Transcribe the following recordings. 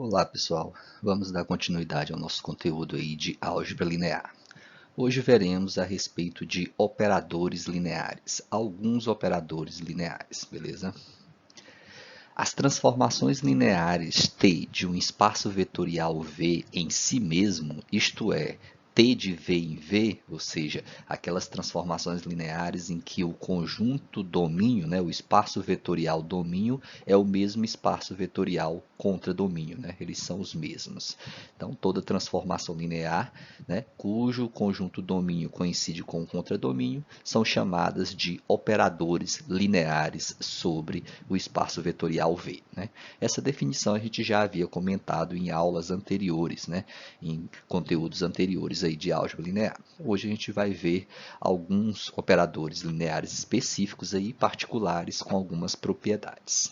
Olá pessoal, vamos dar continuidade ao nosso conteúdo aí de álgebra linear. Hoje veremos a respeito de operadores lineares, alguns operadores lineares, beleza? As transformações lineares T de um espaço vetorial V em si mesmo, isto é, T de V em V, ou seja, aquelas transformações lineares em que o conjunto domínio, o espaço vetorial domínio, é o mesmo espaço vetorial contradomínio, eles são os mesmos. Então, toda transformação linear, cujo conjunto domínio coincide com o contradomínio, são chamadas de operadores lineares sobre o espaço vetorial V. Essa definição a gente já havia comentado em aulas anteriores, em conteúdos anteriores aí de álgebra linear. Hoje a gente vai ver alguns operadores lineares específicos aí, particulares, com algumas propriedades.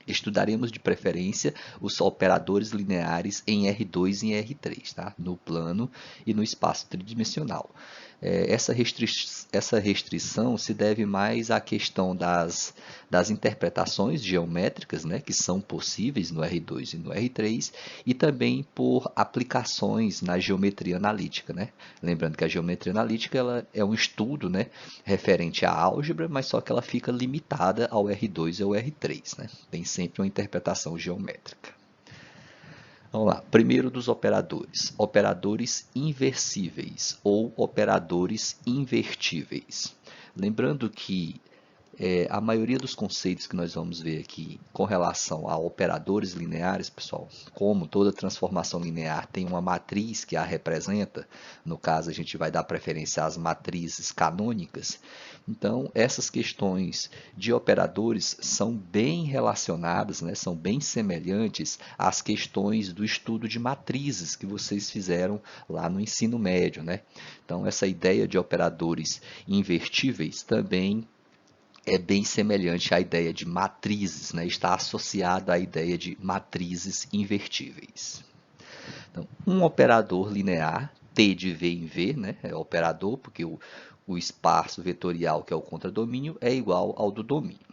Estudaremos de preferência os operadores lineares em R2 e em R3, tá? No plano e no espaço tridimensional. Essa restrição se deve mais à questão das interpretações geométricas, que são possíveis no R2 e no R3, e também por aplicações na geometria analítica. Lembrando que a geometria analítica ela é um estudo referente à álgebra, mas só que ela fica limitada ao R2 e ao R3. Tem sempre uma interpretação geométrica. Vamos lá, primeiro dos operadores, operadores inversíveis ou operadores invertíveis. Lembrando que a maioria dos conceitos que nós vamos ver aqui com relação a operadores lineares, pessoal, como toda transformação linear tem uma matriz que a representa, no caso a gente vai dar preferência às matrizes canônicas, então essas questões de operadores são bem relacionadas, são bem semelhantes às questões do estudo de matrizes que vocês fizeram lá no ensino médio. Então essa ideia de operadores invertíveis também é bem semelhante à ideia de matrizes, está associada à ideia de matrizes invertíveis. Então, um operador linear, T de V em V, é operador, porque o espaço vetorial, que é o contradomínio, é igual ao do domínio.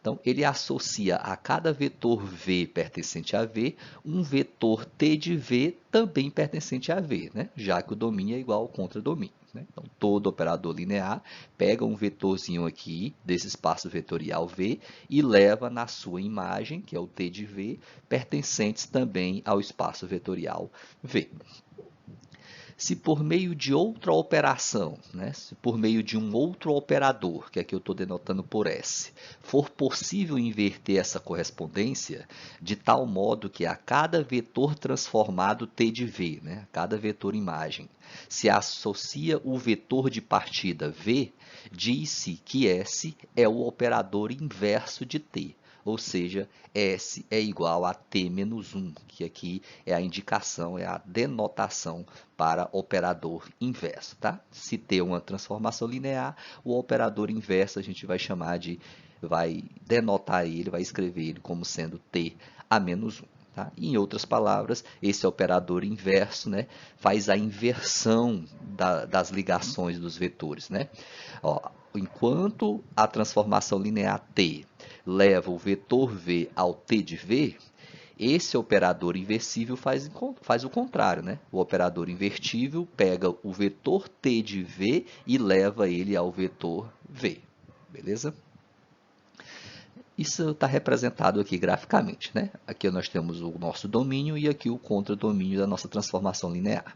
Então, ele associa a cada vetor V pertencente a V, um vetor T de V também pertencente a V, já que o domínio é igual ao contradomínio. Então, todo operador linear pega um vetorzinho aqui desse espaço vetorial V e leva na sua imagem, que é o T de V, pertencentes também ao espaço vetorial V. Se por meio de outra operação, se por meio de um outro operador, que aqui eu estou denotando por S, for possível inverter essa correspondência de tal modo que a cada vetor transformado T de V, a cada vetor imagem, se associa o vetor de partida V, diz-se que S é o operador inverso de T. Ou seja, S é igual a T menos 1, que aqui é a indicação, é a denotação para operador inverso. Tá? Se T é uma transformação linear, o operador inverso a gente vai chamar de, vai denotar ele, vai escrever ele como sendo T a menos 1. Tá? Em outras palavras, esse operador inverso faz a inversão das ligações dos vetores. Ó, enquanto a transformação linear T leva o vetor V ao T de V, esse operador inversível faz o contrário. O operador invertível pega o vetor T de V e leva ele ao vetor V. Beleza? Isso está representado aqui graficamente. Aqui nós temos o nosso domínio e aqui o contradomínio da nossa transformação linear.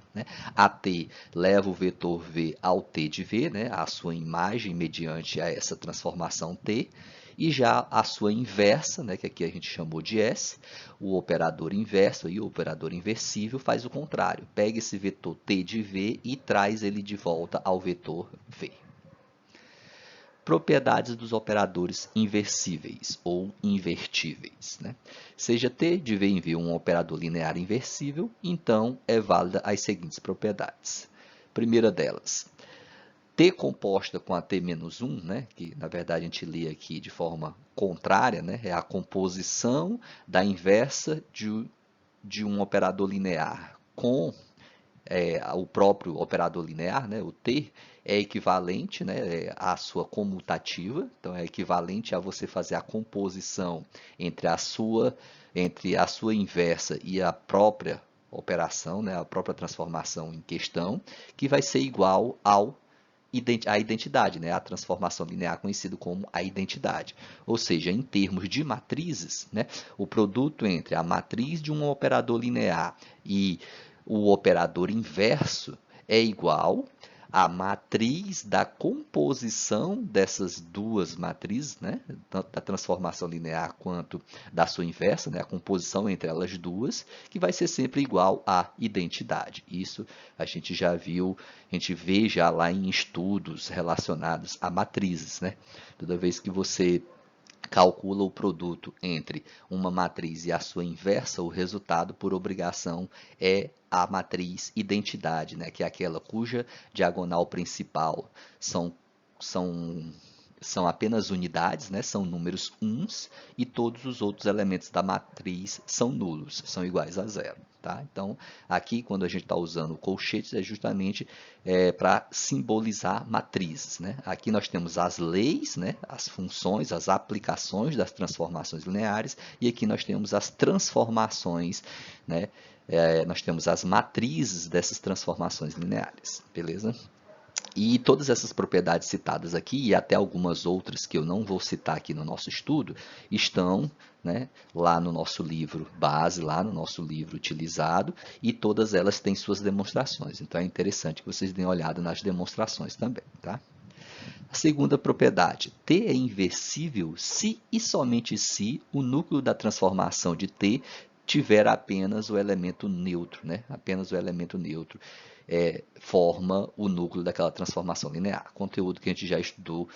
A T leva o vetor V ao T de V, a sua imagem mediante a essa transformação T, e já a sua inversa, que aqui a gente chamou de S, o operador inverso, o operador inversível, faz o contrário. Pega esse vetor T de V e traz ele de volta ao vetor V. Propriedades dos operadores inversíveis ou invertíveis. Seja T de V em V um operador linear inversível, então é válida as seguintes propriedades. Primeira delas, T composta com a T menos 1, que na verdade a gente lê aqui de forma contrária, é a composição da inversa de um operador linear com o próprio operador linear, né, o T, é equivalente, né, à sua comutativa, então é equivalente a você fazer a composição entre a sua inversa e a própria operação, né, a própria transformação em questão, que vai ser igual à identidade, né, a transformação linear conhecida como a identidade. Ou seja, em termos de matrizes, né, o produto entre a matriz de um operador linear e o operador inverso é igual à matriz da composição dessas duas matrizes, né, tanto da transformação linear quanto da sua inversa, né, a composição entre elas duas, que vai ser sempre igual à identidade. Isso a gente já viu, a gente vê já lá em estudos relacionados a matrizes, né? Toda vez que você calcula o produto entre uma matriz e a sua inversa, o resultado, por obrigação, é a matriz identidade, né? Que é aquela cuja diagonal principal são apenas unidades, né? São números uns, e todos os outros elementos da matriz são nulos, são iguais a zero. Tá? Então, aqui, quando a gente está usando colchetes, é justamente para simbolizar matrizes. Né? Aqui nós temos as leis, né? As funções, as aplicações das transformações lineares, e aqui nós temos as transformações, né? Nós temos as matrizes dessas transformações lineares, beleza? E todas essas propriedades citadas aqui, e até algumas outras que eu não vou citar aqui no nosso estudo, estão, né, lá no nosso livro base, lá no nosso livro utilizado, e todas elas têm suas demonstrações. Então é interessante que vocês deem uma olhada nas demonstrações também. Tá? A segunda propriedade, T é inversível se e somente se o núcleo da transformação de T tiver apenas o elemento neutro, né? Apenas o elemento neutro forma o núcleo daquela transformação linear. Conteúdo que a gente já estudou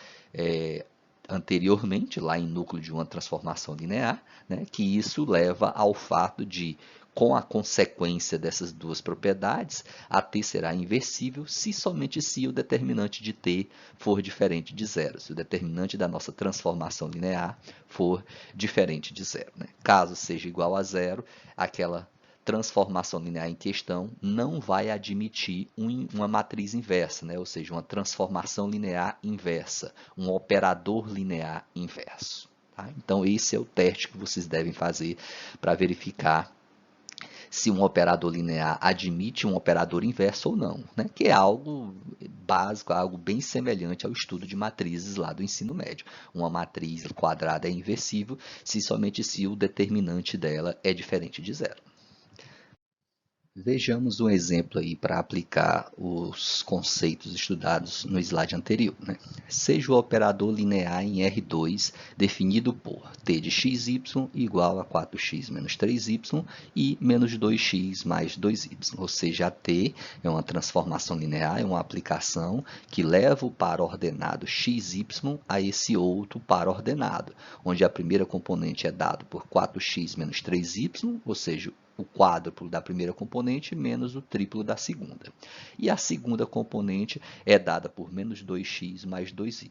anteriormente, lá em núcleo de uma transformação linear, né? Que isso leva ao fato de, com a consequência dessas duas propriedades, a T será inversível se somente se o determinante de T for diferente de zero, se o determinante da nossa transformação linear for diferente de zero. Né? Caso seja igual a zero, aquela transformação linear em questão não vai admitir uma matriz inversa, né? Ou seja, uma transformação linear inversa, um operador linear inverso. Tá? Então, esse é o teste que vocês devem fazer para verificar se um operador linear admite um operador inverso ou não, né? Que é algo básico, algo bem semelhante ao estudo de matrizes lá do ensino médio. Uma matriz quadrada é inversível somente se o determinante dela é diferente de zero. Vejamos um exemplo aí para aplicar os conceitos estudados no slide anterior. Né? Seja o operador linear em R2 definido por t de xy igual a 4x menos 3y e menos 2x mais 2y. Ou seja, a t é uma transformação linear, é uma aplicação que leva o par ordenado xy a esse outro par ordenado, onde a primeira componente é dada por 4x menos 3y, ou seja, o quádruplo da primeira componente menos o triplo da segunda. E a segunda componente é dada por menos 2x mais 2y,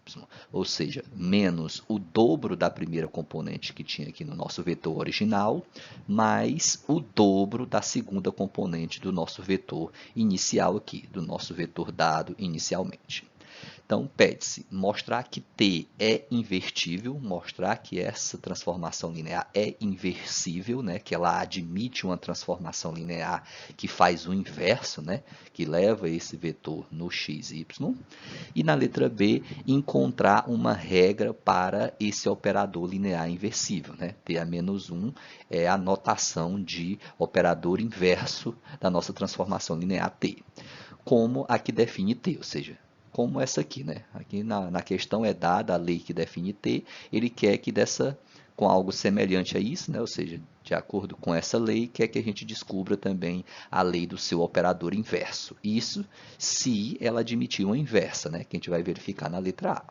ou seja, menos o dobro da primeira componente que tinha aqui no nosso vetor original, mais o dobro da segunda componente do nosso vetor inicial aqui, do nosso vetor dado inicialmente. Então, pede-se mostrar que T é invertível, mostrar que essa transformação linear é inversível, né? Que ela admite uma transformação linear que faz o inverso, né? Que leva esse vetor no x, y. E na letra B, encontrar uma regra para esse operador linear inversível. Né? T a menos 1 é a notação de operador inverso da nossa transformação linear T, como a que define T, ou seja, como essa aqui, né? Aqui na questão é dada a lei que define T, ele quer que com algo semelhante a isso, né? Ou seja, de acordo com essa lei, quer que a gente descubra também a lei do seu operador inverso. Isso se ela admitir uma inversa, né? Que a gente vai verificar na letra A.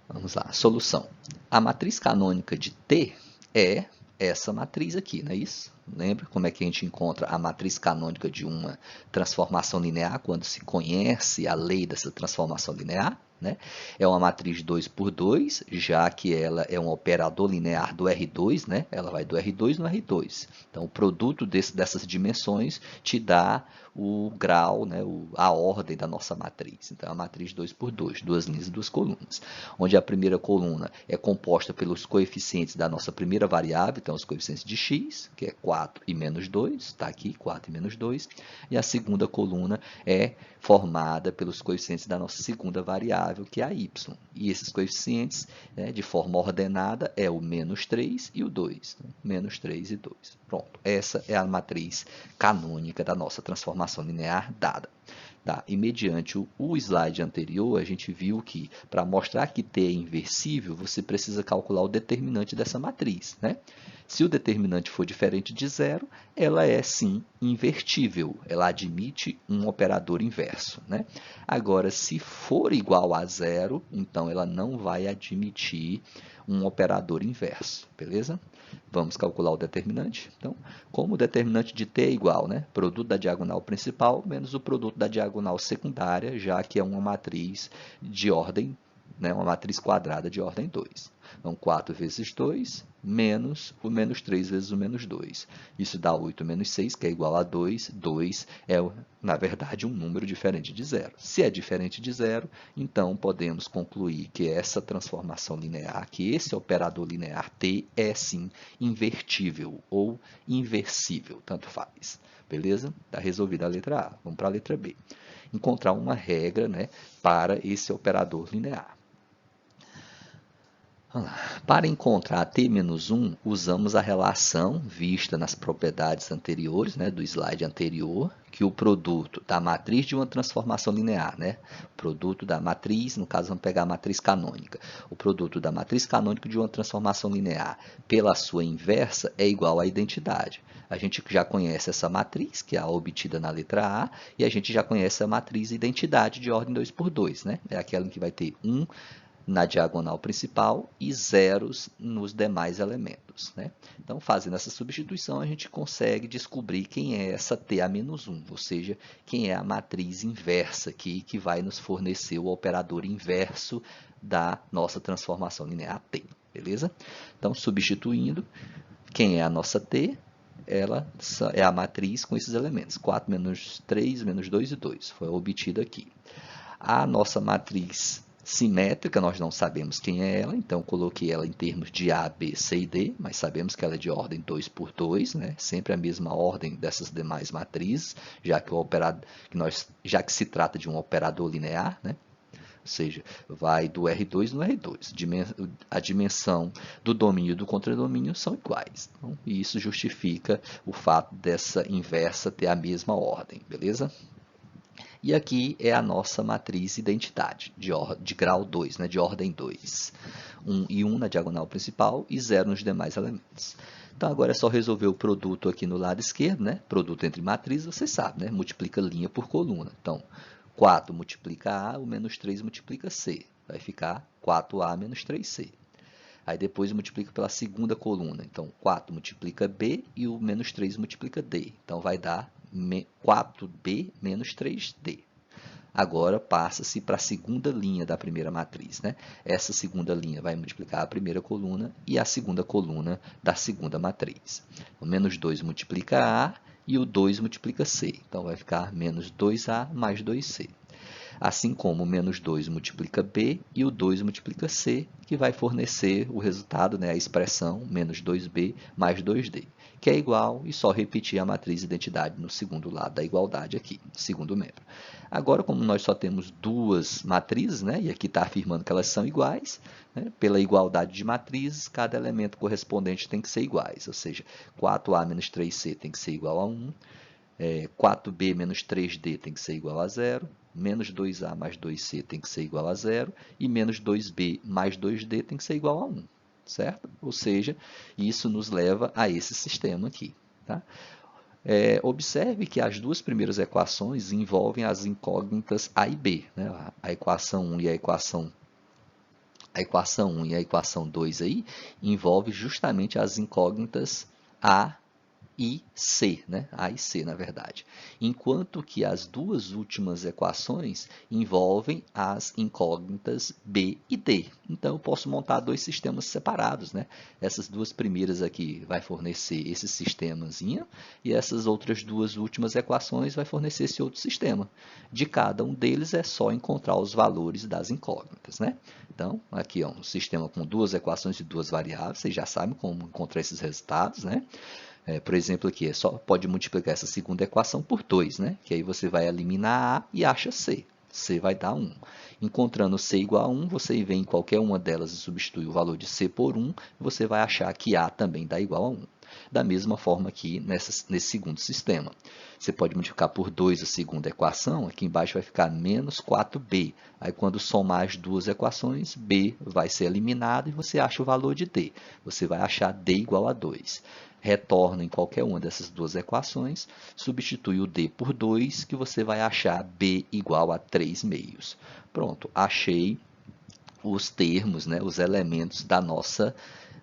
Vamos lá, solução. A matriz canônica de T é essa matriz aqui, não é isso? Lembra como é que a gente encontra a matriz canônica de uma transformação linear quando se conhece a lei dessa transformação linear? né? É uma matriz 2 por 2, já que ela é um operador linear do R2, né? Ela vai do R2 no R2. Então, o produto dessas dimensões te dá o grau, né? A ordem da nossa matriz. Então, é uma matriz 2 por 2, duas linhas e duas colunas, onde a primeira coluna é composta pelos coeficientes da nossa primeira variável, então os coeficientes de x, que é 4 e menos 2, está aqui, 4 e menos 2, e a segunda coluna é formada pelos coeficientes da nossa segunda variável, que é a y. E esses coeficientes, né, de forma ordenada, é o menos 3 e o 2. Então, menos 3 e 2. Pronto, essa é a matriz canônica da nossa transformação linear dada. Tá? E mediante o slide anterior, a gente viu que para mostrar que T é inversível, você precisa calcular o determinante dessa matriz, né? Se o determinante for diferente de zero, ela é sim invertível, ela admite um operador inverso, né? Agora, se for igual a zero, então ela não vai admitir um operador inverso, beleza? Vamos calcular o determinante. Então, como o determinante de t é igual, né? Produto da diagonal principal menos o produto da diagonal secundária, já que é uma matriz de ordem, né? Uma matriz quadrada de ordem 2. Então, 4 vezes 2, menos o menos 3 vezes o menos 2. Isso dá 8 menos 6, que é igual a 2. 2 é, na verdade, um número diferente de zero. Se é diferente de zero, então podemos concluir que essa transformação linear, que esse operador linear t é sim invertível ou inversível, tanto faz. Beleza? Está resolvida a letra A. Vamos para a letra B. Encontrar uma regra, né, para esse operador linear. Para encontrar t-1, usamos a relação vista nas propriedades anteriores, né, do slide anterior, que o produto da matriz de uma transformação linear, né, produto da matriz, no caso vamos pegar a matriz canônica, o produto da matriz canônica de uma transformação linear pela sua inversa é igual à identidade. A gente já conhece essa matriz, que é a obtida na letra A, e a gente já conhece a matriz identidade de ordem 2 por 2, né? É aquela em que vai ter 1 na diagonal principal e zeros nos demais elementos, né? Então, fazendo essa substituição, a gente consegue descobrir quem é essa T-1, ou seja, quem é a matriz inversa aqui, que vai nos fornecer o operador inverso da nossa transformação linear T, beleza? Então, substituindo, quem é a nossa T? Ela é a matriz com esses elementos, 4 menos 3, menos 2 e 2, foi obtida aqui. A nossa matriz simétrica, nós não sabemos quem é ela, então coloquei ela em termos de A, B, C e D, mas sabemos que ela é de ordem 2 por 2, né? Sempre a mesma ordem dessas demais matrizes, já que se trata de um operador linear, né? Ou seja, vai do R2 no R2. A dimensão do domínio e do contradomínio são iguais. Então, e isso justifica o fato dessa inversa ter a mesma ordem, beleza? E aqui é a nossa matriz identidade, de grau 2, né, de ordem 2. 1 e 1 na diagonal principal e 0 nos demais elementos. Então, agora é só resolver o produto aqui no lado esquerdo, né? Produto entre matrizes, você sabe, né? Multiplica linha por coluna. Então, 4 multiplica A, o menos 3 multiplica C. Vai ficar 4A menos 3C. Aí depois multiplica pela segunda coluna. Então, 4 multiplica B e o menos 3 multiplica D. Então, vai dar 4B menos 3D. Agora passa-se para a segunda linha da primeira matriz, né? Essa segunda linha vai multiplicar a primeira coluna e a segunda coluna da segunda matriz. O menos 2 multiplica A e o 2 multiplica C. Então, vai ficar menos 2A mais 2C. Assim como o menos 2 multiplica B e o 2 multiplica C, que vai fornecer o resultado, né, a expressão menos 2B mais 2D, que é igual, e só repetir a matriz identidade no segundo lado da igualdade aqui, segundo membro. Agora, como nós só temos duas matrizes, né, e aqui está afirmando que elas são iguais, né, pela igualdade de matrizes, cada elemento correspondente tem que ser iguais, ou seja, 4A menos 3C tem que ser igual a 1, 4B menos 3D tem que ser igual a 0, menos 2A mais 2C tem que ser igual a 0, e menos 2B mais 2D tem que ser igual a 1, certo? Ou seja, isso nos leva a esse sistema aqui, tá? Observe que as duas primeiras equações envolvem as incógnitas A e B, né? A equação 1 e a equação 2 aí envolve justamente as incógnitas A e C, né? A e C, na verdade. Enquanto que as duas últimas equações envolvem as incógnitas B e D. Então, eu posso montar dois sistemas separados, né? Essas duas primeiras aqui vai fornecer esse sistemazinho e essas outras duas últimas equações vai fornecer esse outro sistema. De cada um deles é só encontrar os valores das incógnitas, né? Então, aqui é um sistema com duas equações e duas variáveis, vocês já sabem como encontrar esses resultados, né? Por exemplo, aqui, só pode multiplicar essa segunda equação por 2, né? Que aí você vai eliminar A e acha C. C vai dar 1. Encontrando C igual a 1, você vem em qualquer uma delas e substitui o valor de C por 1, você vai achar que A também dá igual a 1. Da mesma forma aqui nesse segundo sistema. Você pode multiplicar por 2 a segunda equação, aqui embaixo vai ficar menos 4b. Aí quando somar as duas equações, b vai ser eliminado e você acha o valor de d. Você vai achar d igual a 2. Retorna em qualquer uma dessas duas equações, substitui o d por 2, que você vai achar b igual a 3 meios. Pronto, achei os termos, né, os elementos da nossa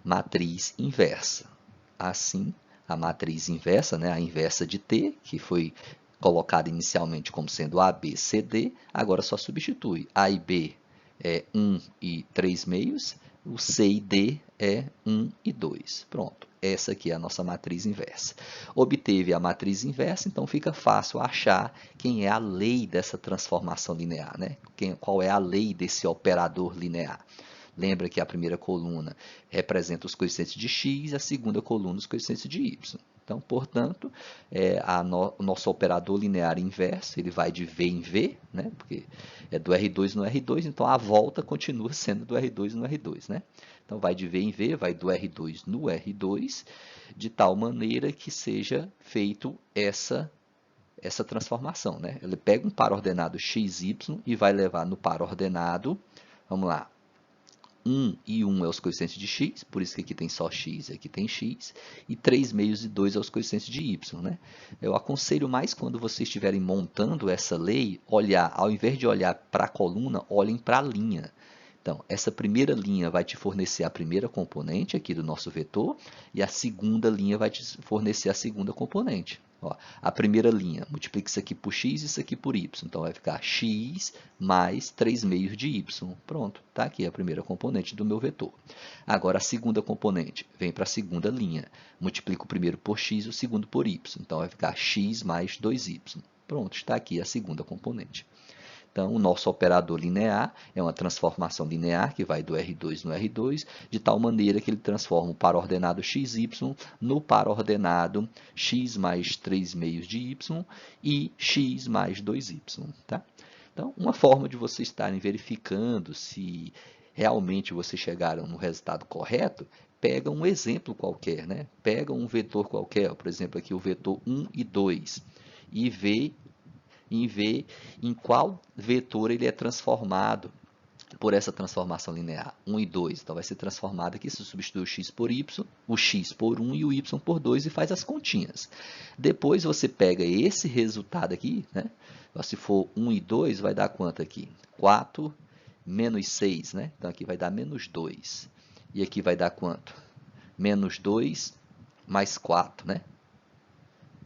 matriz inversa. Assim, a matriz inversa, né, a inversa de t, que foi colocada inicialmente como sendo A, B, C, D, agora só substitui. A e B é 1 e 3 meios, o C e D é 1 e 2. Pronto, essa aqui é a nossa matriz inversa. Obteve a matriz inversa, então fica fácil achar quem é a lei dessa transformação linear, né? Qual é a lei desse operador linear. Lembra que a primeira coluna representa os coeficientes de x e a segunda coluna os coeficientes de y. Então, portanto, o nosso operador linear inverso, ele vai de v em v, né? Porque é do R2 no R2, então a volta continua sendo do R2 no R2, né? Então, vai de v em v, vai do R2 no R2, de tal maneira que seja feito essa transformação, né? Ele pega um par ordenado xy e vai levar no par ordenado, vamos lá, 1 e 1 é os coeficientes de x, por isso que aqui tem só x e aqui tem x, e 3 meios e 2 é os coeficientes de y, né? Eu aconselho mais quando vocês estiverem montando essa lei, ao invés de olhar para a coluna, olhem para a linha. Então, essa primeira linha vai te fornecer a primeira componente aqui do nosso vetor, e a segunda linha vai te fornecer a segunda componente. Ó, a primeira linha, multiplica isso aqui por x e isso aqui por y. Então, vai ficar x mais 3 meios de y. Pronto, está aqui a primeira componente do meu vetor. Agora, a segunda componente vem para a segunda linha. Multiplica o primeiro por x e o segundo por y. Então, vai ficar x mais 2y. Pronto, está aqui a segunda componente. Então, o nosso operador linear é uma transformação linear que vai do R2 no R2, de tal maneira que ele transforma o par ordenado xy no par ordenado x mais 3 meios de y e x mais 2y. Tá? Então, uma forma de vocês estarem verificando se realmente vocês chegaram no resultado correto, pega um exemplo qualquer, né? Pega um vetor qualquer, por exemplo, aqui o vetor 1 e 2, e vê em qual vetor ele é transformado por essa transformação linear, 1 e 2. Então, vai ser transformado aqui, se substitui o x por y, o x por 1 e o y por 2 e faz as continhas. Depois, você pega esse resultado aqui, né? Se for 1 e 2, vai dar quanto aqui? 4 menos 6, né? Então, aqui vai dar menos 2. E aqui vai dar quanto? Menos 2 mais 4, né?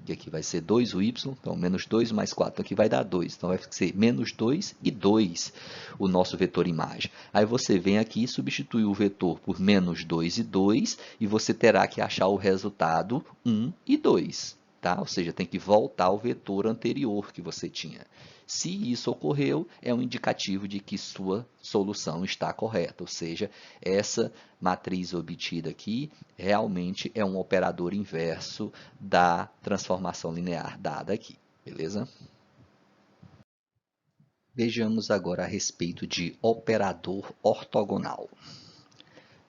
Que aqui vai ser 2 o y, então menos 2 mais 4, então aqui vai dar 2. Então vai ser menos 2 e 2 o nosso vetor imagem. Aí você vem aqui e substitui o vetor por menos 2 e 2 e você terá que achar o resultado 1 e 2. Tá? Ou seja, tem que voltar ao vetor anterior que você tinha. Se isso ocorreu, é um indicativo de que sua solução está correta, ou seja, essa matriz obtida aqui realmente é um operador inverso da transformação linear dada aqui, beleza? Vejamos agora a respeito de operador ortogonal.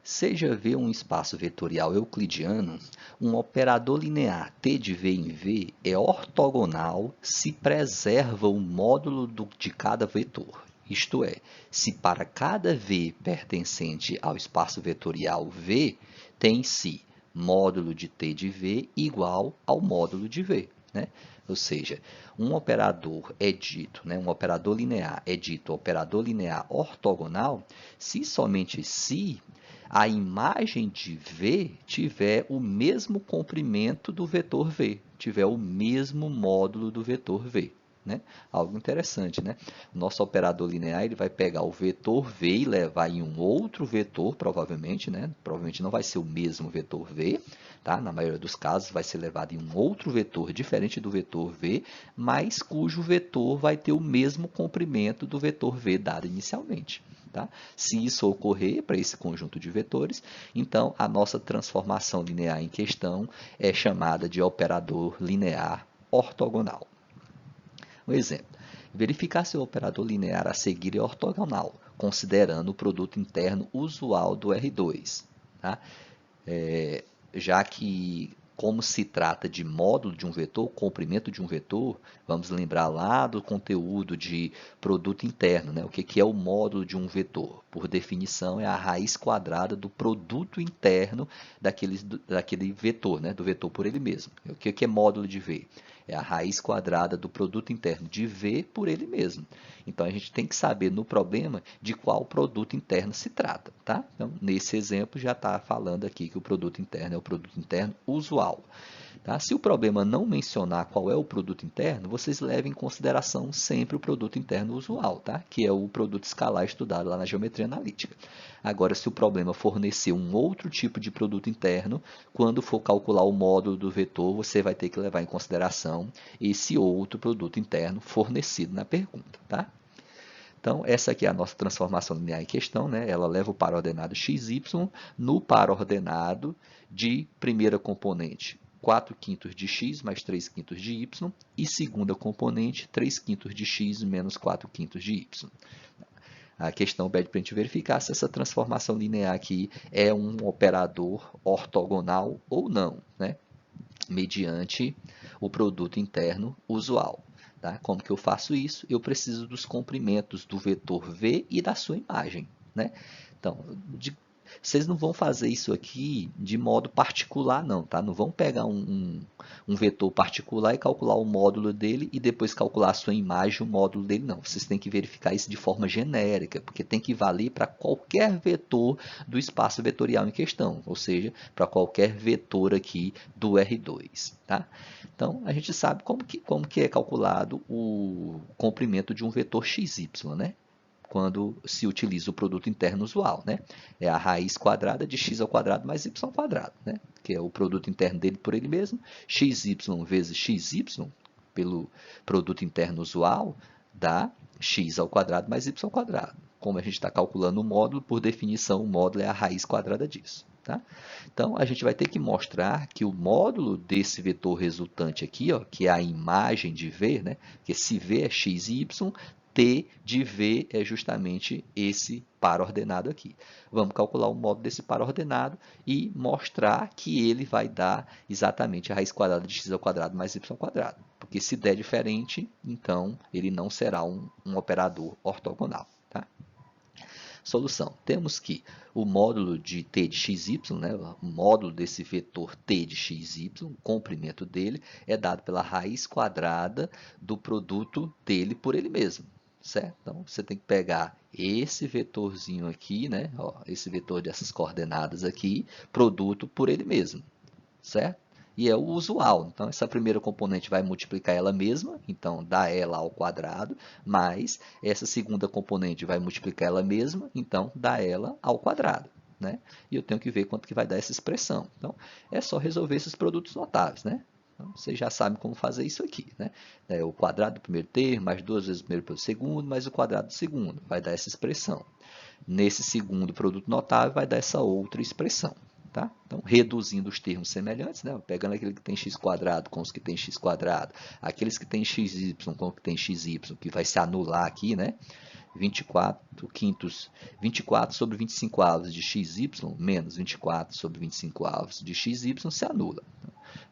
Seja V um espaço vetorial euclidiano, um operador linear T de V em V é ortogonal se preserva o módulo de cada vetor. Isto é, se para cada V pertencente ao espaço vetorial V tem-se módulo de T de V igual ao módulo de V. Né? Ou seja, um operador é dito, né, um operador linear é dito operador linear ortogonal se somente se a imagem de V tiver o mesmo comprimento do vetor V, tiver o mesmo módulo do vetor V. Né? Algo interessante, né? Nosso operador linear ele vai pegar o vetor V e levar em um outro vetor, provavelmente, né? Provavelmente não vai ser o mesmo vetor V, tá? Na maioria dos casos vai ser levado em um outro vetor diferente do vetor V, mas cujo vetor vai ter o mesmo comprimento do vetor V dado inicialmente. Tá? Se isso ocorrer para esse conjunto de vetores, então a nossa transformação linear em questão é chamada de operador linear ortogonal. Um exemplo, verificar se o operador linear a seguir é ortogonal, considerando o produto interno usual do R2. Tá? Já que, como se trata de módulo de um vetor, comprimento de um vetor, vamos lembrar lá do conteúdo de produto interno, né? O que é o módulo de um vetor? Por definição, é a raiz quadrada do produto interno daquele vetor, né? Do vetor por ele mesmo. O que é módulo de V? É a raiz quadrada do produto interno de V por ele mesmo. Então, a gente tem que saber no problema de qual produto interno se trata. Tá? Então, nesse exemplo, já está falando aqui que o produto interno é o produto interno usual. Tá? Se o problema não mencionar qual é o produto interno, vocês levem em consideração sempre o produto interno usual, tá? Que é o produto escalar estudado lá na geometria analítica. Agora, se o problema fornecer um outro tipo de produto interno, quando for calcular o módulo do vetor, você vai ter que levar em consideração esse outro produto interno fornecido na pergunta. Tá? Então, essa aqui é a nossa transformação linear em questão, né? Ela leva o par ordenado xy no par ordenado de primeira componente 4/5 de x mais 3/5 de y, e segunda componente 3/5 de x menos 4/5 de y. A questão pede para a gente verificar se essa transformação linear aqui é um operador ortogonal ou não, né? Mediante o produto interno usual. Tá? Como que eu faço isso? Eu preciso dos comprimentos do vetor V e da sua imagem. Né? Então, vocês não vão fazer isso aqui de modo particular, não. Tá? Não vão pegar um vetor particular e calcular o módulo dele e depois calcular a sua imagem, o módulo dele, não. Vocês têm que verificar isso de forma genérica, porque tem que valer para qualquer vetor do espaço vetorial em questão, ou seja, para qualquer vetor aqui do R2. Tá? Então, a gente sabe como que é calculado o comprimento de um vetor xy, né? Quando se utiliza o produto interno usual, né? É a raiz quadrada de x ao quadrado mais y ao quadrado, né? Que é o produto interno dele por ele mesmo, xy vezes xy, pelo produto interno usual, dá x ao quadrado mais y ao quadrado. Como a gente está calculando o módulo, por definição, o módulo é a raiz quadrada disso. Tá? Então, a gente vai ter que mostrar que o módulo desse vetor resultante aqui, ó, que é a imagem de V, né? Que se V é x e y, T de V é justamente esse par ordenado aqui. Vamos calcular o módulo desse par ordenado e mostrar que ele vai dar exatamente a raiz quadrada de x ao quadrado mais y ao quadrado. Porque se der diferente, então ele não será um operador ortogonal. Tá? Solução. Temos que o módulo de t de xy, né, o módulo desse vetor t de xy, o comprimento dele, é dado pela raiz quadrada do produto dele por ele mesmo. Certo? Então, você tem que pegar esse vetorzinho aqui, né, ó, esse vetor dessas coordenadas aqui, produto por ele mesmo. Certo? E é o usual. Então, essa primeira componente vai multiplicar ela mesma, então dá ela ao quadrado, mais essa segunda componente vai multiplicar ela mesma, então dá ela ao quadrado. Né? E eu tenho que ver quanto que vai dar essa expressão. Então, é só resolver esses produtos notáveis. Né? Então, vocês já sabem como fazer isso aqui. Né? É o quadrado do primeiro termo, mais 2 vezes o primeiro pelo segundo, mais o quadrado do segundo. Vai dar essa expressão. Nesse segundo produto notável, vai dar essa outra expressão. Tá? Então, reduzindo os termos semelhantes, né? Pegando aquele que tem x quadrado com os que tem x quadrado, aqueles que tem xy com os que tem xy, que vai se anular aqui, né? 24 sobre 25 avos de xy menos 24 sobre 25 avos de xy se anula.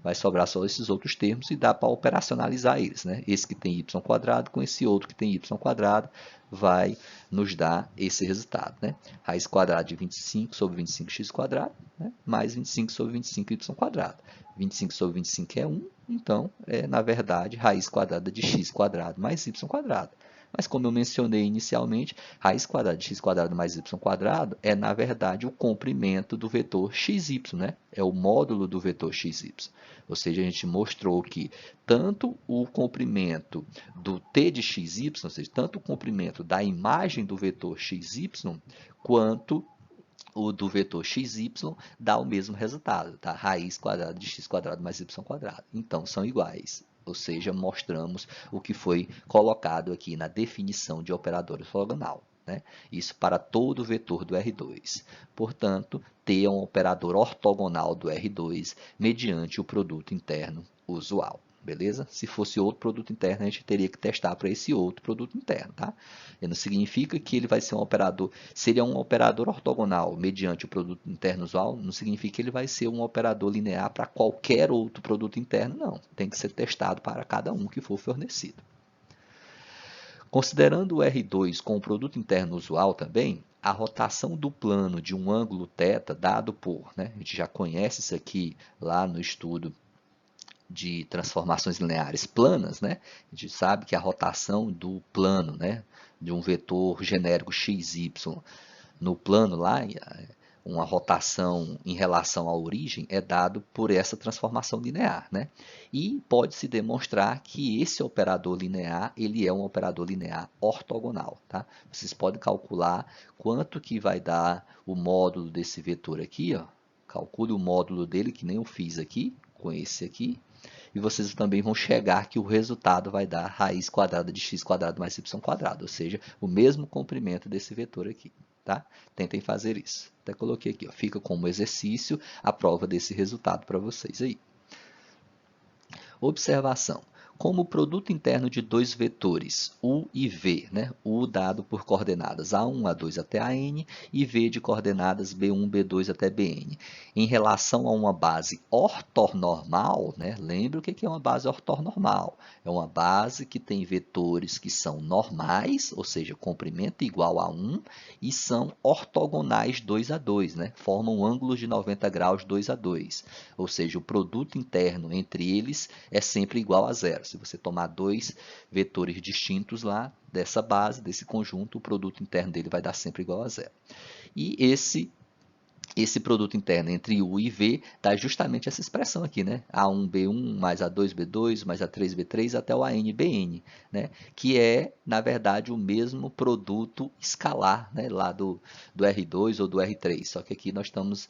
Vai sobrar só esses outros termos e dá para operacionalizar eles. Né? Esse que tem y quadrado com esse outro que tem y quadrado vai nos dar esse resultado. Né? Raiz quadrada de 25 sobre 25x quadrado, né? Mais 25 sobre 25y quadrado. 25 sobre 25 é 1, então, na verdade, raiz quadrada de x quadrado mais y quadrado. Mas como eu mencionei inicialmente, raiz quadrada de x quadrado mais y quadrado é, na verdade, o comprimento do vetor xy, né? É o módulo do vetor xy. Ou seja, a gente mostrou que tanto o comprimento do t de xy, ou seja, tanto o comprimento da imagem do vetor xy, quanto o do vetor xy dá o mesmo resultado, tá? Raiz quadrada de x quadrado mais y quadrado. Então, são iguais. Ou seja, mostramos o que foi colocado aqui na definição de operador ortogonal, né? Isso para todo vetor do R2. Portanto, T é um operador ortogonal do R2 mediante o produto interno usual. Beleza? Se fosse outro produto interno, a gente teria que testar para esse outro produto interno, tá? E não significa que ele vai ser um operador, se ele é um operador ortogonal mediante o produto interno usual, não significa que ele vai ser um operador linear para qualquer outro produto interno, não. Tem que ser testado para cada um que for fornecido. Considerando o R2 com o produto interno usual também, a rotação do plano de um ângulo θ dado por, né, a gente já conhece isso aqui lá no estudo de transformações lineares planas, né? A gente sabe que a rotação do plano, né, de um vetor genérico xy no plano lá, uma rotação em relação à origem é dado por essa transformação linear, né? E pode-se demonstrar que esse operador linear, ele é um operador linear ortogonal, tá? Vocês podem calcular quanto que vai dar o módulo desse vetor aqui, ó. Calcule o módulo dele, que nem eu fiz aqui, com esse aqui. E vocês também vão chegar que o resultado vai dar raiz quadrada de x quadrado mais y quadrado, ou seja, o mesmo comprimento desse vetor aqui. Tá? Tentem fazer isso. Até coloquei aqui, ó, fica como exercício a prova desse resultado para vocês aí. Observação. Como o produto interno de dois vetores, u e v, né? U dado por coordenadas a1, a2 até a n, e v de coordenadas b1, b2 até bn. Em relação a uma base ortonormal, né? Lembre o que é uma base ortonormal. É uma base que tem vetores que são normais, ou seja, comprimento igual a 1, e são ortogonais 2 a 2, né? Formam ângulos de 90 graus 2 a 2. Ou seja, o produto interno entre eles é sempre igual a zero. Se você tomar dois vetores distintos lá dessa base, desse conjunto, o produto interno dele vai dar sempre igual a zero. E esse produto interno entre U e V dá justamente essa expressão aqui, né? A1B1 mais A2B2 mais A3B3 até o ANBN, né? Que é, na verdade, o mesmo produto escalar, né? Lá do R2 ou do R3. Só que aqui nós estamos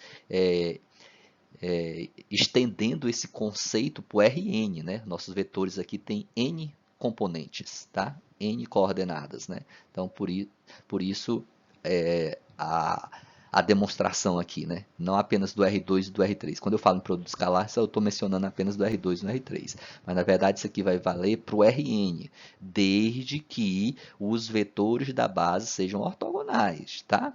estendendo esse conceito para o Rn, né? Nossos vetores aqui têm n componentes, tá? N coordenadas, né? Então, por isso a demonstração aqui, né? Não apenas do R2 e do R3. Quando eu falo em produto escalar, eu estou mencionando apenas do R2 e do R3. Mas, na verdade, isso aqui vai valer para o Rn, desde que os vetores da base sejam ortogonais, tá?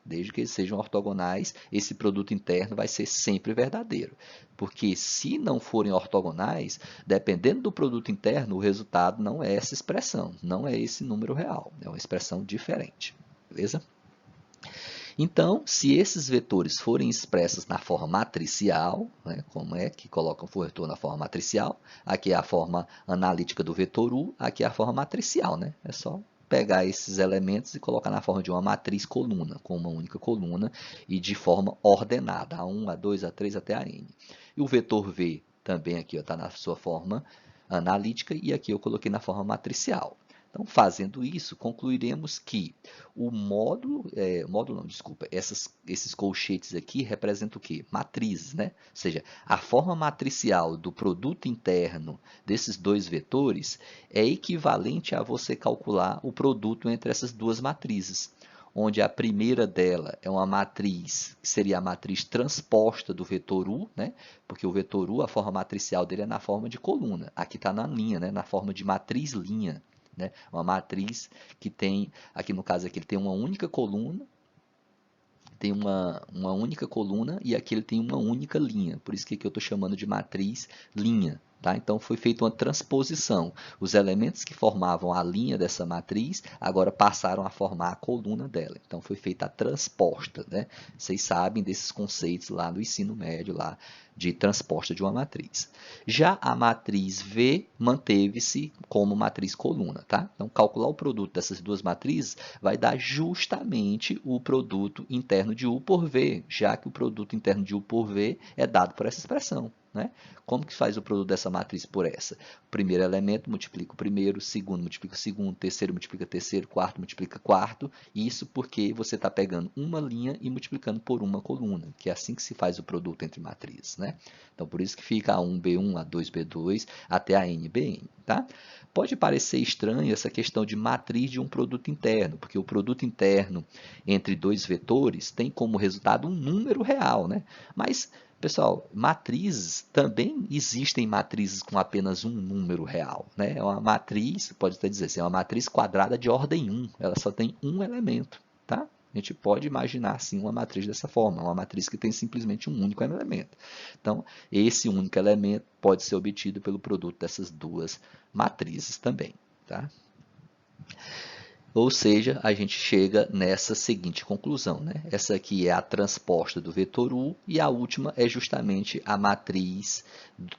Desde que eles sejam ortogonais, esse produto interno vai ser sempre verdadeiro. Porque se não forem ortogonais, dependendo do produto interno, o resultado não é essa expressão, não é esse número real, é uma expressão diferente. Beleza? Então, se esses vetores forem expressos na forma matricial, né, como é que colocam o vetor na forma matricial, aqui é a forma analítica do vetor U, aqui é a forma matricial, né? É só pegar esses elementos e colocar na forma de uma matriz coluna, com uma única coluna e de forma ordenada, A1, A2, A3 até a N. E o vetor V também aqui está na sua forma analítica e aqui eu coloquei na forma matricial. Então, fazendo isso, concluiremos que o esses colchetes aqui representam o quê? Matrizes, né? Ou seja, a forma matricial do produto interno desses dois vetores é equivalente a você calcular o produto entre essas duas matrizes, onde a primeira dela é uma matriz, que seria a matriz transposta do vetor U, né? Porque o vetor U, a forma matricial dele é na forma de coluna. Aqui está na linha, né? Na forma de matriz linha. Né? Uma matriz que tem, aqui no caso aqui, ele tem uma única coluna, tem uma única coluna e aqui ele tem uma única linha. Por isso que aqui eu estou chamando de matriz linha. Tá? Então foi feita uma transposição. Os elementos que formavam a linha dessa matriz agora passaram a formar a coluna dela. Então foi feita a transposta. Né? Vocês sabem desses conceitos lá no ensino médio, lá de transposta de uma matriz. Já a matriz V manteve-se como matriz coluna, tá? Então, calcular o produto dessas duas matrizes vai dar justamente o produto interno de U por V, já que o produto interno de U por V é dado por essa expressão, né? Como que faz o produto dessa matriz por essa? O primeiro elemento multiplica o primeiro, o segundo multiplica o segundo, o terceiro multiplica o terceiro, o quarto multiplica o quarto. Isso porque você está pegando uma linha e multiplicando por uma coluna, que é assim que se faz o produto entre matrizes, né? Então, por isso que fica A1B1, A2B2, até a NBN, tá? Pode parecer estranho essa questão de matriz de um produto interno, porque o produto interno entre dois vetores tem como resultado um número real, né? Mas pessoal, matrizes, também existem matrizes com apenas um número real, né? É uma matriz, pode até dizer assim, é uma matriz quadrada de ordem 1, ela só tem um elemento, tá? A gente pode imaginar assim uma matriz dessa forma, uma matriz que tem simplesmente um único elemento. Então, esse único elemento pode ser obtido pelo produto dessas duas matrizes também, tá? Ou seja, a gente chega nessa seguinte conclusão, né? Essa aqui é a transposta do vetor U e a última é justamente a matriz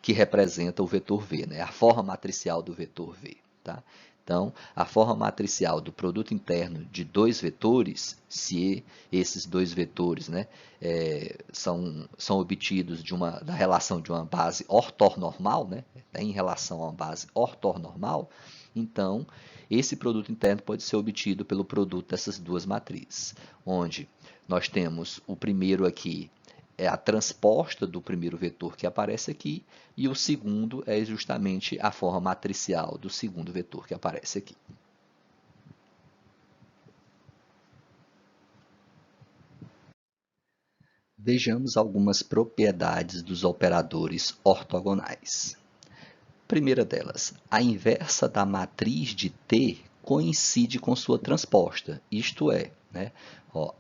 que representa o vetor V, né? A forma matricial do vetor V, tá? Então, a forma matricial do produto interno de dois vetores, se esses dois vetores, né, são obtidos da relação de uma base ortonormal, né, em relação a uma base ortonormal, então esse produto interno pode ser obtido pelo produto dessas duas matrizes, onde nós temos o primeiro aqui, é a transposta do primeiro vetor que aparece aqui, e o segundo é justamente a forma matricial do segundo vetor que aparece aqui. Vejamos algumas propriedades dos operadores ortogonais. Primeira delas, a inversa da matriz de T coincide com sua transposta, isto é, né,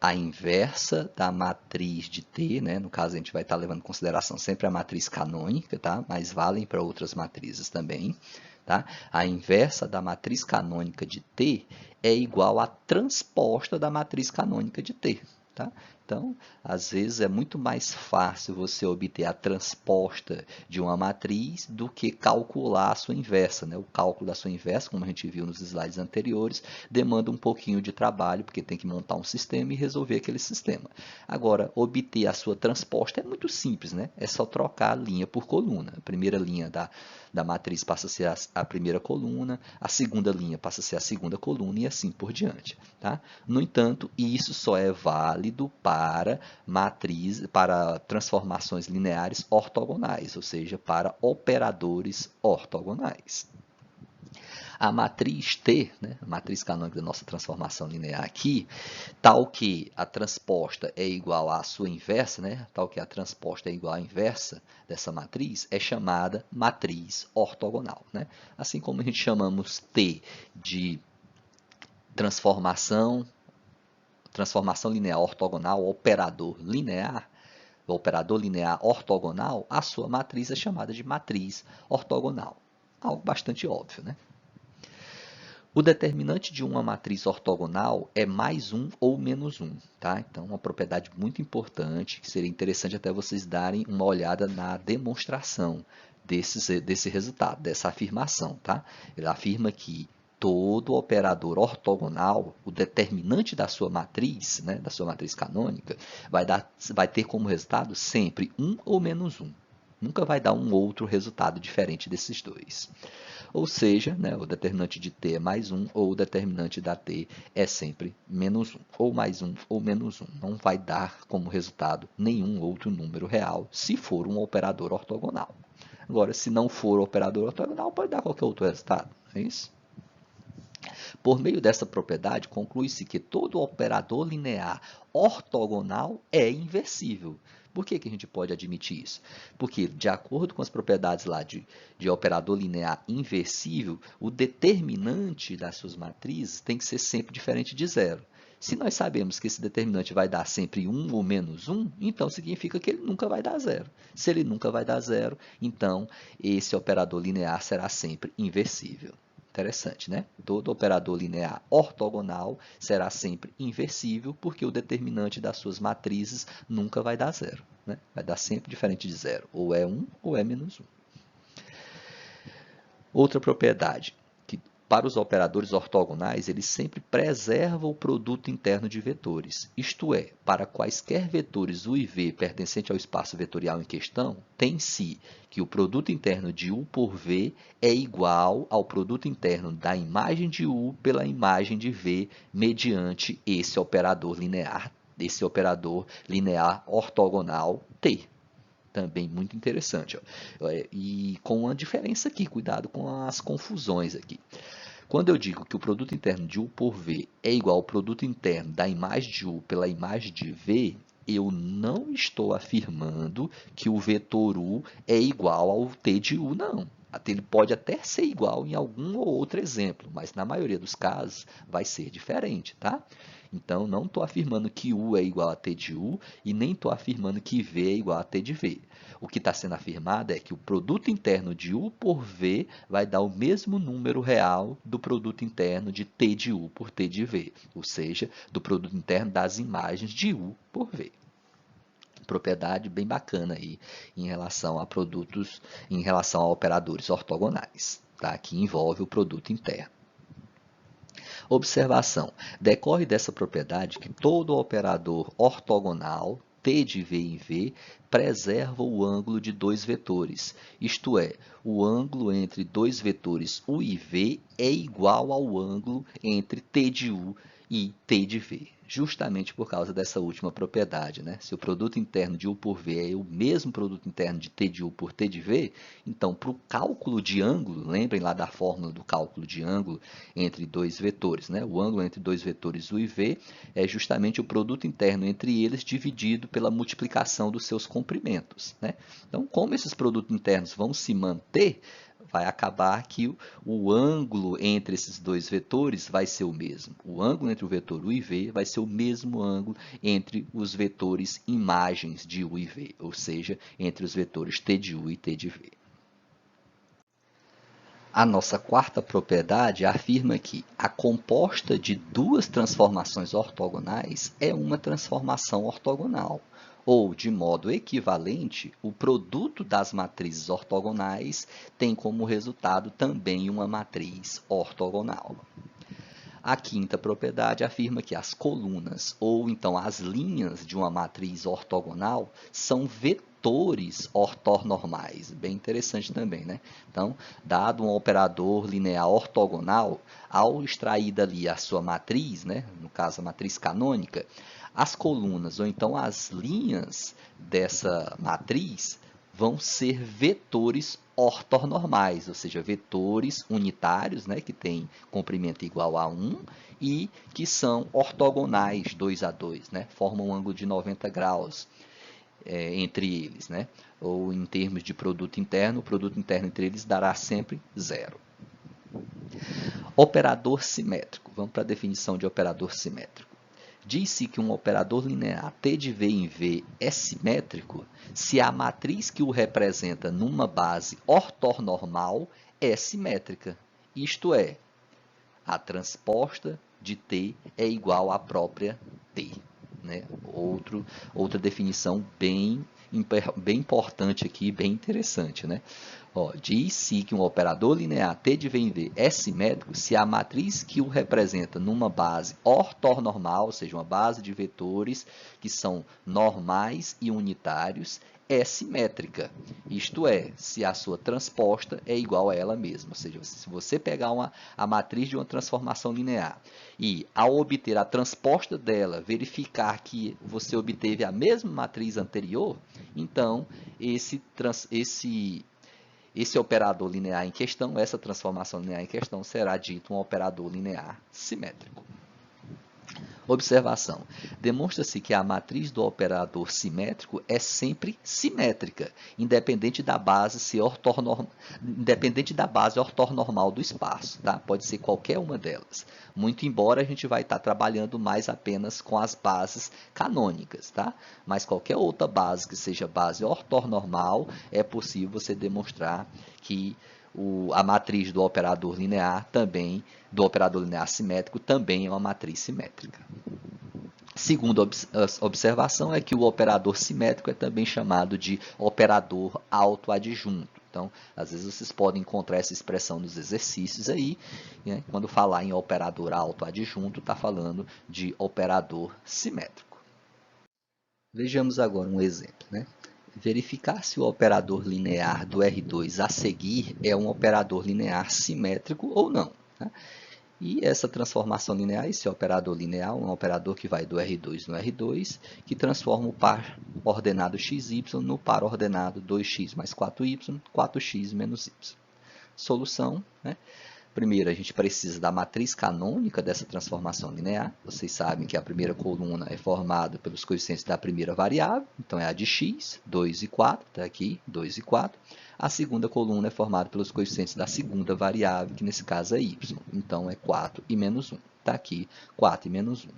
a inversa da matriz de T, né, no caso a gente vai estar levando em consideração sempre a matriz canônica, tá, mas valem para outras matrizes também. Tá? A inversa da matriz canônica de T é igual à transposta da matriz canônica de T. Tá? Então, às vezes é muito mais fácil você obter a transposta de uma matriz do que calcular a sua inversa, né? O cálculo da sua inversa, como a gente viu nos slides anteriores, demanda um pouquinho de trabalho, porque tem que montar um sistema e resolver aquele sistema. Agora, obter a sua transposta é muito simples, né? É só trocar linha por coluna. A primeira linha da matriz passa a ser a primeira coluna, a segunda linha passa a ser a segunda coluna e assim por diante. Tá? No entanto, isso só é válido para transformações lineares ortogonais, ou seja, para operadores ortogonais. A matriz T, né, a matriz canônica da nossa transformação linear aqui, tal que a transposta é igual à sua inversa, né, tal que a transposta é igual à inversa dessa matriz, é chamada matriz ortogonal. Né? Assim como a gente chamamos T de transformação linear ortogonal, operador linear ortogonal, a sua matriz é chamada de matriz ortogonal. Algo bastante óbvio, né? O determinante de uma matriz ortogonal é mais um ou menos um, tá? Então, uma propriedade muito importante, que seria interessante até vocês darem uma olhada na demonstração desse resultado, dessa afirmação, tá? Ele afirma que todo operador ortogonal, o determinante da sua matriz, né, da sua matriz canônica, vai ter como resultado sempre um ou menos um. Nunca vai dar um outro resultado diferente desses dois. Ou seja, né, o determinante de T é mais um, ou o determinante da T é sempre menos um, ou mais um, ou menos um. Não vai dar como resultado nenhum outro número real, se for um operador ortogonal. Agora, se não for operador ortogonal, pode dar qualquer outro resultado. É isso? Por meio dessa propriedade, conclui-se que todo operador linear ortogonal é inversível. Por que a gente pode admitir isso? Porque, de acordo com as propriedades lá de operador linear inversível, o determinante das suas matrizes tem que ser sempre diferente de zero. Se nós sabemos que esse determinante vai dar sempre 1 ou menos 1, então significa que ele nunca vai dar zero. Se ele nunca vai dar zero, então esse operador linear será sempre inversível. Interessante, né? Todo operador linear ortogonal será sempre inversível, porque o determinante das suas matrizes nunca vai dar zero. né? Vai dar sempre diferente de zero. Ou é 1 ou é menos 1. Outra propriedade, que para os operadores ortogonais, eles sempre preservam o produto interno de vetores. Isto é, para quaisquer vetores U e V pertencentes ao espaço vetorial em questão, tem-se que o produto interno de U por V é igual ao produto interno da imagem de U pela imagem de V mediante esse operador linear ortogonal T. Também muito interessante. Ó. E com uma diferença aqui, cuidado com as confusões aqui. Quando eu digo que o produto interno de U por V é igual ao produto interno da imagem de U pela imagem de V, eu não estou afirmando que o vetor U é igual ao T de U, não. Ele pode até ser igual em algum ou outro exemplo, mas na maioria dos casos vai ser diferente, tá? Então, não estou afirmando que U é igual a T de U e nem estou afirmando que V é igual a T de V. O que está sendo afirmado é que o produto interno de U por V vai dar o mesmo número real do produto interno de T de U por T de V, ou seja, do produto interno das imagens de U por V. Propriedade bem bacana aí em relação a produtos, em relação a operadores ortogonais, tá? Que envolve o produto interno. Observação: decorre dessa propriedade que todo operador ortogonal, T de V em V, preserva o ângulo de dois vetores, isto é, o ângulo entre dois vetores U e V é igual ao ângulo entre T de U e T de V, justamente por causa dessa última propriedade, né? Se o produto interno de U por V é o mesmo produto interno de T de U por T de V, então, para o cálculo de ângulo, lembrem lá da fórmula do cálculo de ângulo entre dois vetores, né? O ângulo entre dois vetores U e V é justamente o produto interno entre eles dividido pela multiplicação dos seus comprimentos, né? Então, como esses produtos internos vão se manter, vai acabar que o ângulo entre esses dois vetores vai ser o mesmo. O ângulo entre o vetor U e V vai ser o mesmo ângulo entre os vetores imagens de U e V, ou seja, entre os vetores T de U e T de V. A nossa quarta propriedade afirma que a composta de duas transformações ortogonais é uma transformação ortogonal, ou, de modo equivalente, o produto das matrizes ortogonais tem como resultado também uma matriz ortogonal. A quinta propriedade afirma que as colunas, ou então as linhas de uma matriz ortogonal, são vetores ortonormais. Bem interessante também, né? Então, dado um operador linear ortogonal, ao extrair dali a sua matriz, né? No caso a matriz canônica, as colunas ou então as linhas dessa matriz vão ser vetores ortonormais, ou seja, vetores unitários, né, que têm comprimento igual a 1 e que são ortogonais 2 a 2, né, formam um ângulo de 90 graus entre eles, né, ou em termos de produto interno, o produto interno entre eles dará sempre zero. Operador simétrico. Vamos para a definição de operador simétrico. Diz-se que um operador linear T de V em V é simétrico se a matriz que o representa numa base ortonormal é simétrica. Isto é, a transposta de T é igual à própria T. Né? Outra definição bem importante aqui, bem interessante. Né? Diz-se que um operador linear T de V em V é simétrico se a matriz que o representa numa base ortonormal, ou seja, uma base de vetores que são normais e unitários, é simétrica. Isto é, se a sua transposta é igual a ela mesma. Ou seja, se você pegar a matriz de uma transformação linear e, ao obter a transposta dela, verificar que você obteve a mesma matriz anterior, então esse operador linear em questão, essa transformação linear em questão, será dito um operador linear simétrico. Observação: demonstra-se que a matriz do operador simétrico é sempre simétrica, independente da base ortonormal do espaço, tá? Pode ser qualquer uma delas. Muito embora a gente vai estar trabalhando mais apenas com as bases canônicas, tá? Mas qualquer outra base que seja base ortonormal, é possível você demonstrar que a matriz do operador linear simétrico também é uma matriz simétrica. Segunda observação é que o operador simétrico é também chamado de operador autoadjunto. Então, às vezes vocês podem encontrar essa expressão nos exercícios aí, né? Quando falar em operador autoadjunto, está falando de operador simétrico. Vejamos agora um exemplo, né? Verificar se o operador linear do R2 a seguir é um operador linear simétrico ou não. Tá? E essa transformação linear, esse operador linear, um operador que vai do R2 no R2, que transforma o par ordenado xy no par ordenado 2x mais 4y, 4x menos y. Solução, né? Primeiro, a gente precisa da matriz canônica dessa transformação linear. Vocês sabem que a primeira coluna é formada pelos coeficientes da primeira variável, então é a de x, 2 e 4, está aqui, 2 e 4. A segunda coluna é formada pelos coeficientes da segunda variável, que nesse caso é y, então é 4 e menos 1. Está aqui, 4 e menos 1.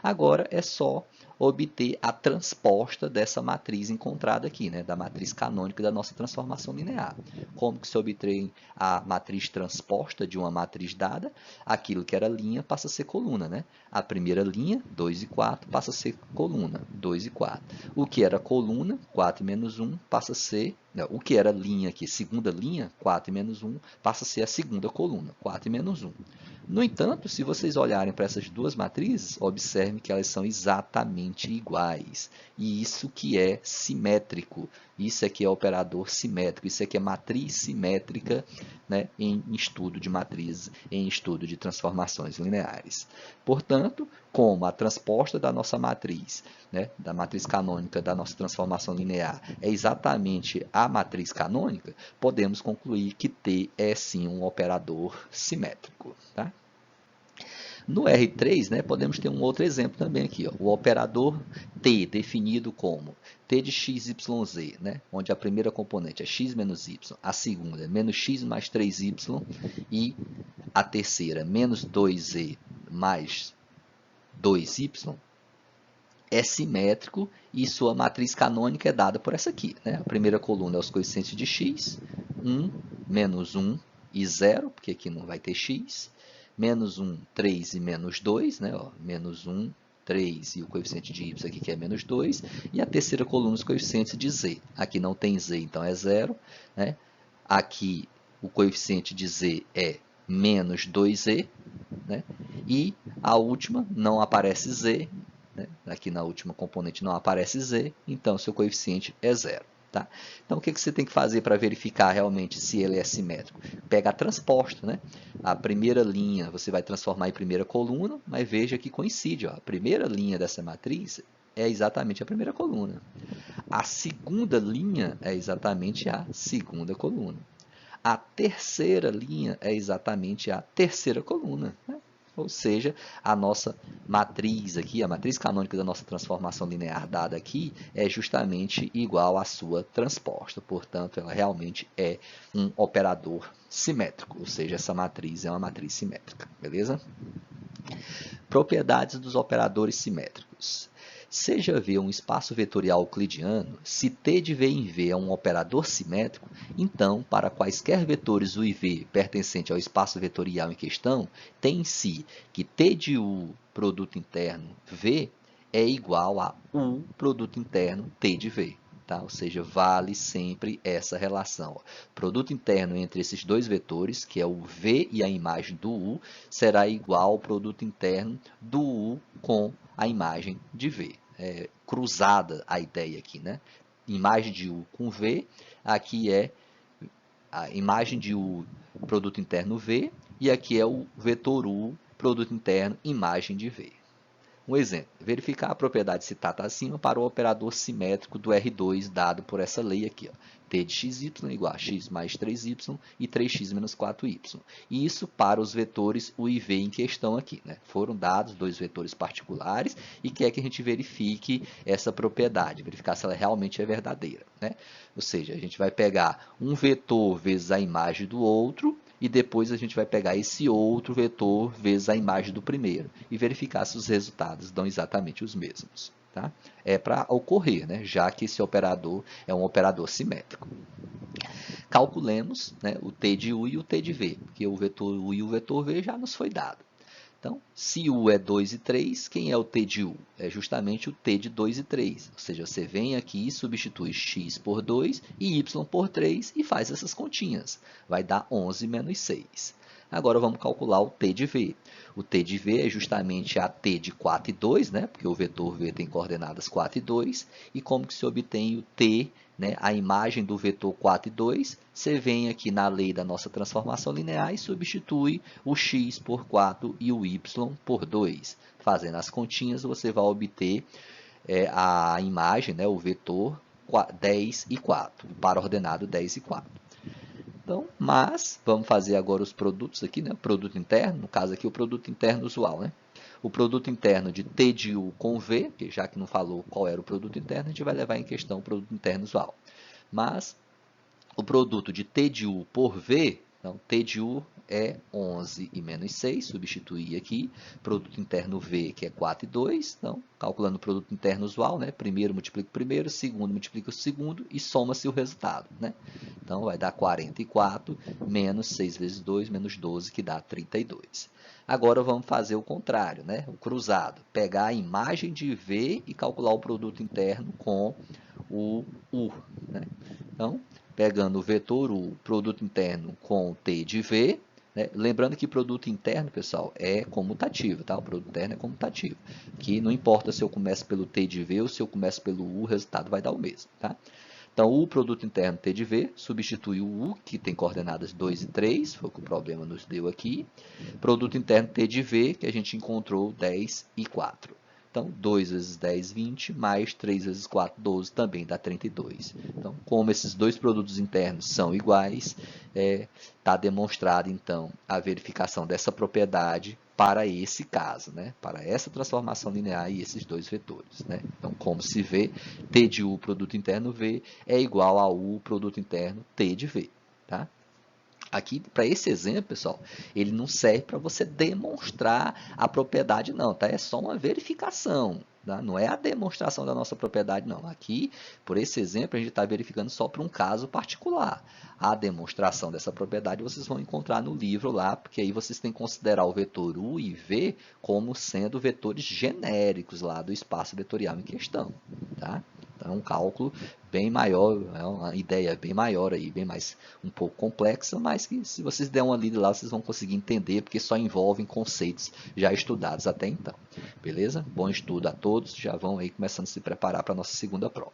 Agora é só obter a transposta dessa matriz encontrada aqui, né, da matriz canônica da nossa transformação linear. Como que se obtém a matriz transposta de uma matriz dada? Aquilo que era linha passa a ser coluna, né? A primeira linha, 2 e 4, passa a ser coluna, 2 e 4. O que era coluna, 4 e menos 1, passa a ser... Não, o que era linha aqui, segunda linha, 4 e menos 1, passa a ser a segunda coluna, 4 e menos 1. No entanto, se vocês olharem para essas duas matrizes, observem que elas são exatamente iguais. E isso que é simétrico. Isso aqui é operador simétrico. Isso aqui é matriz simétrica, né, em estudo de matrizes, em estudo de transformações lineares. Portanto, como a transposta da nossa matriz, né, da matriz canônica da nossa transformação linear, é exatamente a matriz canônica, podemos concluir que T é sim um operador simétrico. Tá? No R3, né, podemos ter um outro exemplo também aqui. Ó, o operador T, definido como T de x, y, z, né, onde a primeira componente é x menos y, a segunda é menos x mais 3y e a terceira menos 2z mais 2y, é simétrico e sua matriz canônica é dada por essa aqui. Né? A primeira coluna é os coeficientes de x, 1, menos 1 e 0, porque aqui não vai ter x, menos 1, 3 e menos 2, né? Ó, menos 1, 3 e o coeficiente de y aqui que é menos 2, e a terceira coluna os coeficientes de z. Aqui não tem z, então é 0. Né? Aqui o coeficiente de z é menos 2z, né? E a última não aparece z, né? Aqui na última componente não aparece z, então seu coeficiente é 0. Tá? Então, o que você tem que fazer para verificar realmente se ele é simétrico? Pega a transposta. Né? A primeira linha você vai transformar em primeira coluna, mas veja que coincide. Ó, a primeira linha dessa matriz é exatamente a primeira coluna. A segunda linha é exatamente a segunda coluna. A terceira linha é exatamente a terceira coluna. Né? Ou seja, a nossa matriz aqui, a matriz canônica da nossa transformação linear dada aqui, é justamente igual à sua transposta. Portanto, ela realmente é um operador simétrico, ou seja, essa matriz é uma matriz simétrica. Beleza? Propriedades dos operadores simétricos. Seja V um espaço vetorial euclidiano, se T de V em V é um operador simétrico, então, para quaisquer vetores U e V pertencente ao espaço vetorial em questão, tem-se que T de U produto interno V é igual a U produto interno T de V. Tá? Ou seja, vale sempre essa relação. Produto interno entre esses dois vetores, que é o V e a imagem do U, será igual ao produto interno do U com a imagem de V. É cruzada a ideia aqui, né? Imagem de U com V, aqui é a imagem de U, produto interno V, e aqui é o vetor U, produto interno, imagem de V. Um exemplo, verificar a propriedade citada acima para o operador simétrico do R2 dado por essa lei aqui. Ó. T de xy igual a x mais 3y e 3x menos 4y. E isso para os vetores U e V em questão aqui. Né? Foram dados dois vetores particulares e quer que a gente verifique essa propriedade, verificar se ela realmente é verdadeira. Né? Ou seja, a gente vai pegar um vetor vezes a imagem do outro, e depois a gente vai pegar esse outro vetor vezes a imagem do primeiro e verificar se os resultados dão exatamente os mesmos. Tá? É para ocorrer, né? Já que esse operador é um operador simétrico. Calculemos, né, o T de U e o T de V, porque o vetor U e o vetor V já nos foi dado. Então, se U é 2 e 3, quem é o T de U? É justamente o T de 2 e 3. Ou seja, você vem aqui e substitui x por 2 e y por 3 e faz essas continhas. Vai dar 11 menos 6. Agora vamos calcular o T de V. O T de V é justamente a T de 4 e 2, né? Porque o vetor V tem coordenadas 4 e 2. E como que se obtém o T, né? A imagem do vetor 4 e 2, você vem aqui na lei da nossa transformação linear e substitui o x por 4 e o y por 2. Fazendo as continhas, você vai obter a imagem, né? O vetor 10 e 4, para ordenado 10 e 4. Então, mas, vamos fazer agora os produtos aqui, né? O produto interno, no caso aqui o produto interno usual, né? O produto interno de T de U com V, que já que não falou qual era o produto interno, a gente vai levar em questão o produto interno usual. Mas, o produto de T de U por V, então, T de U é 11 e menos 6, substituir aqui. Produto interno V, que é 4 e 2, então, calculando o produto interno usual, né? Primeiro multiplica o primeiro, segundo multiplica o segundo e soma-se o resultado, né? Então, vai dar 44 menos 6 vezes 2, menos 12, que dá 32. Agora, vamos fazer o contrário, né? O cruzado. Pegar a imagem de V e calcular o produto interno com o U, né? Então, pegando o vetor U, produto interno com T de V, né? Lembrando que produto interno, pessoal, é comutativo, tá? O produto interno é comutativo, que não importa se eu começo pelo T de V ou se eu começo pelo U, o resultado vai dar o mesmo, tá? Então, o produto interno T de V substitui o U, que tem coordenadas 2 e 3, foi o que o problema nos deu aqui. Produto interno T de V, que a gente encontrou 10 e 4. Então, 2 vezes 10, 20, mais 3 vezes 4, 12, também dá 32. Então, como esses dois produtos internos são iguais, está demonstrada, então, a verificação dessa propriedade para esse caso, né? Para essa transformação linear e esses dois vetores, né? Então, como se vê, T de U, produto interno V, é igual a U, produto interno T de V, tá? Aqui, para esse exemplo, pessoal, ele não serve para você demonstrar a propriedade, não, tá? É só uma verificação, tá? Não é a demonstração da nossa propriedade, não. Aqui, por esse exemplo, a gente está verificando só para um caso particular. A demonstração dessa propriedade vocês vão encontrar no livro lá, porque aí vocês têm que considerar o vetor U e V como sendo vetores genéricos lá do espaço vetorial em questão, tá? Então, é um cálculo bem maior, é uma ideia bem maior aí, bem mais um pouco complexa, mas que se vocês der uma lida lá, vocês vão conseguir entender, porque só envolvem conceitos já estudados até então. Beleza? Bom estudo a todos, já vão aí começando a se preparar para a nossa segunda prova.